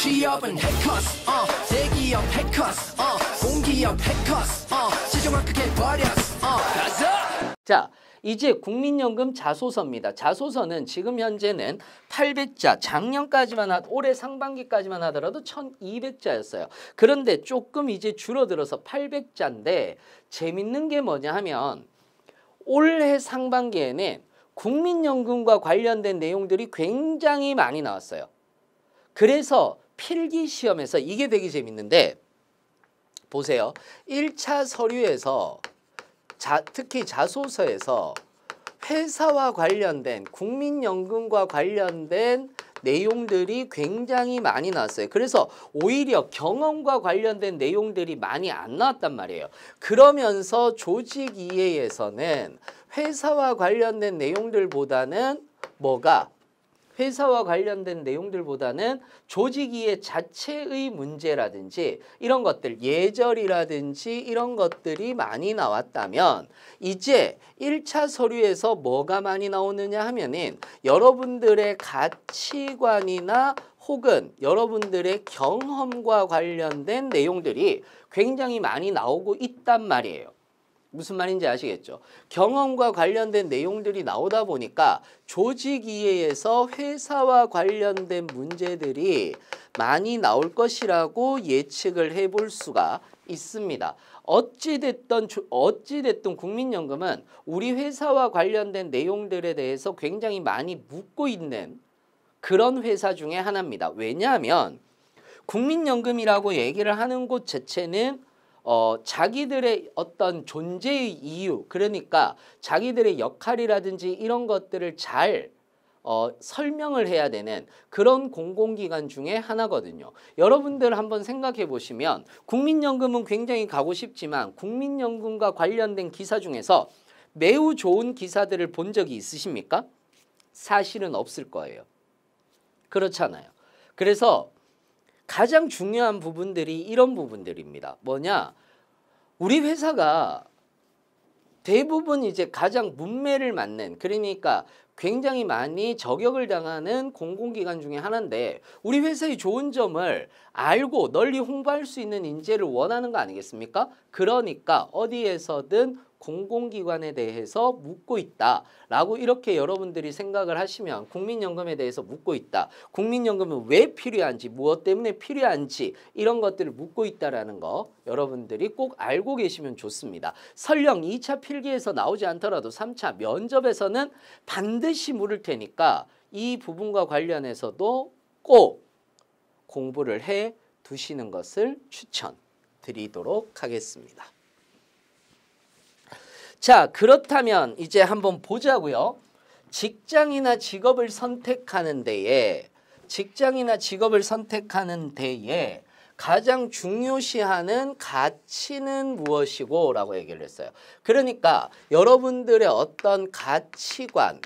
취업은 해커스 대기업 해커스 공기업 해커스 시종을 크게 버렸어 가자. 자, 이제 국민연금 자소서입니다. 자소서는 지금 현재는 800자, 작년까지만 올해 상반기까지만 하더라도 1200자였어요. 그런데 조금 이제 줄어들어서 800자인데 재밌는 게 뭐냐 하면 올해 상반기에는 국민연금과 관련된 내용들이 굉장히 많이 나왔어요. 그래서 필기시험에서 이게 되게 재밌는데 보세요. 1차 서류에서 특히 자소서에서 회사와 관련된 국민연금과 관련된 내용들이 굉장히 많이 나왔어요. 그래서 오히려 경험과 관련된 내용들이 많이 안 나왔단 말이에요. 그러면서 조직 이해에서는 회사와 관련된 내용들보다는 회사와 관련된 내용들보다는 조직 이해 자체의 문제라든지 이런 것들, 예절이라든지 이런 것들이 많이 나왔다면 이제 1차 서류에서 뭐가 많이 나오느냐 하면은 여러분들의 가치관이나 혹은 여러분들의 경험과 관련된 내용들이 굉장히 많이 나오고 있단 말이에요. 무슨 말인지 아시겠죠? 경험과 관련된 내용들이 나오다 보니까 조직 이해에서 회사와 관련된 문제들이 많이 나올 것이라고 예측을 해볼 수가 있습니다. 어찌됐든 국민연금은 우리 회사와 관련된 내용들에 대해서 굉장히 많이 묻고 있는 그런 회사 중에 하나입니다. 왜냐하면 국민연금이라고 얘기를 하는 곳 자체는 자기들의 어떤 존재의 이유, 그러니까 자기들의 역할이라든지 이런 것들을 잘 설명을 해야 되는 그런 공공기관 중에 하나거든요. 여러분들 한번 생각해 보시면 국민연금은 굉장히 가고 싶지만 국민연금과 관련된 기사 중에서 매우 좋은 기사들을 본 적이 있으십니까? 사실은 없을 거예요. 그렇잖아요. 그래서 가장 중요한 부분들이 이런 부분들입니다. 뭐냐? 우리 회사가 대부분 이제 가장 문매를 맞는, 그러니까 굉장히 많이 저격을 당하는 공공기관 중에 하나인데 우리 회사의 좋은 점을 알고 널리 홍보할 수 있는 인재를 원하는 거 아니겠습니까? 그러니까 어디에서든 공공기관에 대해서 묻고 있다라고 이렇게 여러분들이 생각을 하시면 국민연금에 대해서 묻고 있다. 국민연금은 왜 필요한지, 무엇 때문에 필요한지 이런 것들을 묻고 있다라는 거 여러분들이 꼭 알고 계시면 좋습니다. 설령 2차 필기에서 나오지 않더라도 3차 면접에서는 반드시 물을 테니까 이 부분과 관련해서도 꼭 공부를 해 두시는 것을 추천드리도록 하겠습니다. 자, 그렇다면 이제 한번 보자고요. 직장이나 직업을 선택하는 데에 가장 중요시하는 가치는 무엇이고 라고 얘기를 했어요. 그러니까 여러분들의 어떤 가치관,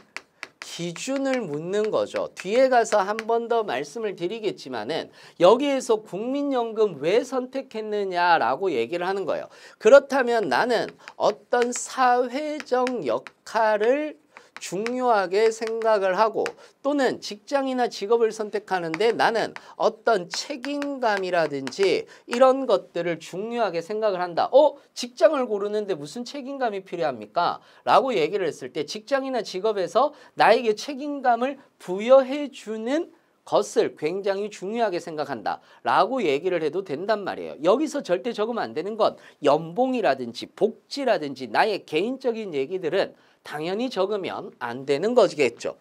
기준을 묻는 거죠. 뒤에 가서 한 번 더 말씀을 드리겠지만은 여기에서 국민연금 왜 선택했느냐라고 얘기를 하는 거예요. 그렇다면 나는 어떤 사회적 역할을 중요하게 생각을 하고 또는 직장이나 직업을 선택하는데 나는 어떤 책임감이라든지 이런 것들을 중요하게 생각을 한다. 직장을 고르는데 무슨 책임감이 필요합니까? 라고 얘기를 했을 때 직장이나 직업에서 나에게 책임감을 부여해 주는 것을 굉장히 중요하게 생각한다 라고 얘기를 해도 된단 말이에요. 여기서 절대 적으면 안 되는 건 연봉이라든지 복지라든지 나의 개인적인 얘기들은 당연히 적으면 안 되는 거겠죠.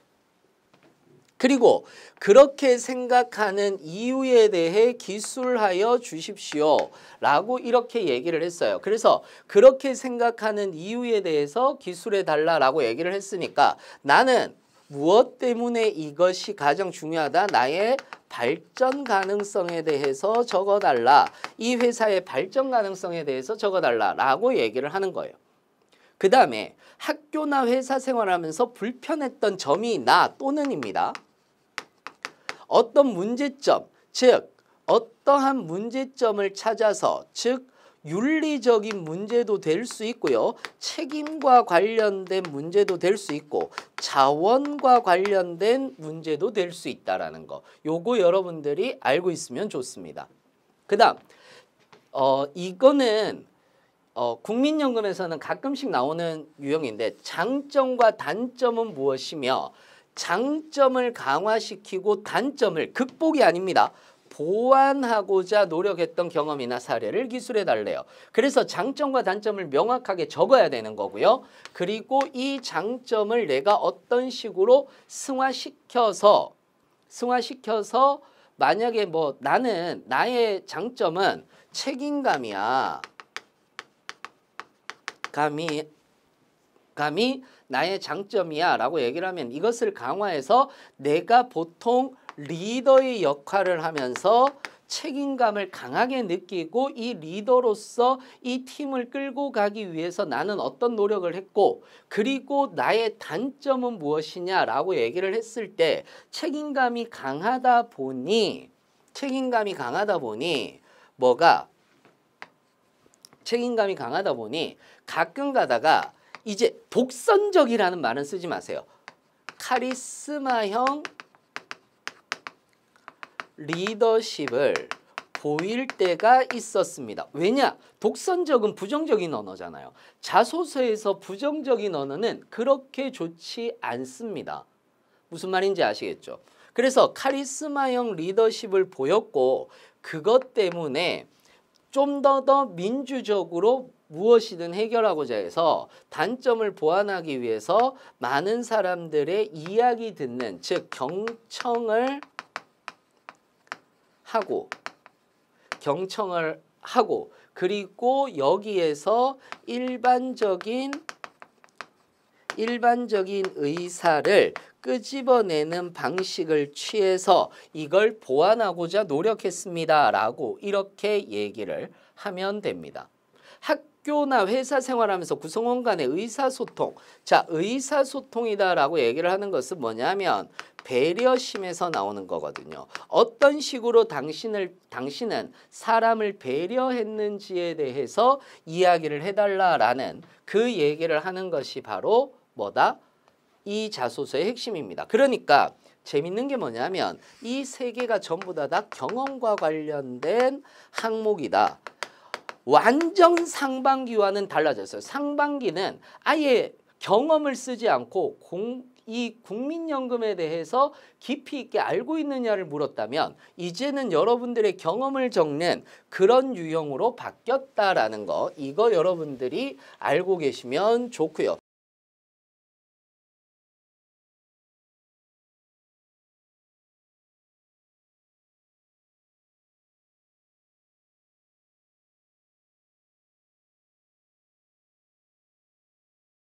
그리고 그렇게 생각하는 이유에 대해 기술하여 주십시오 라고 이렇게 얘기를 했어요. 그래서 그렇게 생각하는 이유에 대해서 기술해 달라라고 얘기를 했으니까 나는 무엇 때문에 이것이 가장 중요하다? 나의 발전 가능성에 대해서 적어달라. 이 회사의 발전 가능성에 대해서 적어달라라고 얘기를 하는 거예요. 그 다음에 학교나 회사 생활하면서 불편했던 점이 있나 또는입니다. 어떤 문제점, 즉 어떠한 문제점을 찾아서 즉 윤리적인 문제도 될 수 있고요. 책임과 관련된 문제도 될 수 있고 자원과 관련된 문제도 될 수 있다라는 거. 요거 여러분들이 알고 있으면 좋습니다. 그다음 이거는 국민연금에서는 가끔씩 나오는 유형인데 장점과 단점은 무엇이며 장점을 강화시키고 단점을 극복이 아닙니다. 보완하고자 노력했던 경험이나 사례를 기술해 달래요. 그래서 장점과 단점을 명확하게 적어야 되는 거고요. 그리고 이 장점을 내가 어떤 식으로 승화시켜서 만약에 뭐 나는 나의 장점은 책임감이야. 감이 나의 장점이야 라고 얘기를 하면 이것을 강화해서 내가 보통 리더의 역할을 하면서 책임감을 강하게 느끼고 이 리더로서 이 팀을 끌고 가기 위해서 나는 어떤 노력을 했고 그리고 나의 단점은 무엇이냐라고 얘기를 했을 때 책임감이 강하다 보니 가끔 가다가 이제 독선적이라는 말은 쓰지 마세요. 카리스마형 리더십을 보일 때가 있었습니다. 왜냐? 독선적은 부정적인 언어잖아요. 자소서에서 부정적인 언어는 그렇게 좋지 않습니다. 무슨 말인지 아시겠죠? 그래서 카리스마형 리더십을 보였고 그것 때문에 좀 더 민주적으로 무엇이든 해결하고자 해서 단점을 보완하기 위해서 많은 사람들의 이야기 듣는 즉 경청을 하고 그리고 여기에서 일반적인 의사를 끄집어내는 방식을 취해서 이걸 보완하고자 노력했습니다. 라고 이렇게 얘기를 하면 됩니다. 학교나 회사 생활하면서 구성원 간의 의사소통. 자, 의사소통이다라고 얘기를 하는 것은 뭐냐면 배려심에서 나오는 거거든요. 어떤 식으로 당신은 사람을 배려했는지에 대해서 이야기를 해달라라는 그 얘기를 하는 것이 바로 뭐다? 이 자소서의 핵심입니다. 그러니까 재밌는 게 뭐냐면 이 세 개가 전부 다 경험과 관련된 항목이다. 완전 상반기와는 달라졌어요. 상반기는 아예 경험을 쓰지 않고 이 국민연금에 대해서 깊이 있게 알고 있느냐를 물었다면 이제는 여러분들의 경험을 적는 그런 유형으로 바뀌었다라는 거 이거 여러분들이 알고 계시면 좋고요.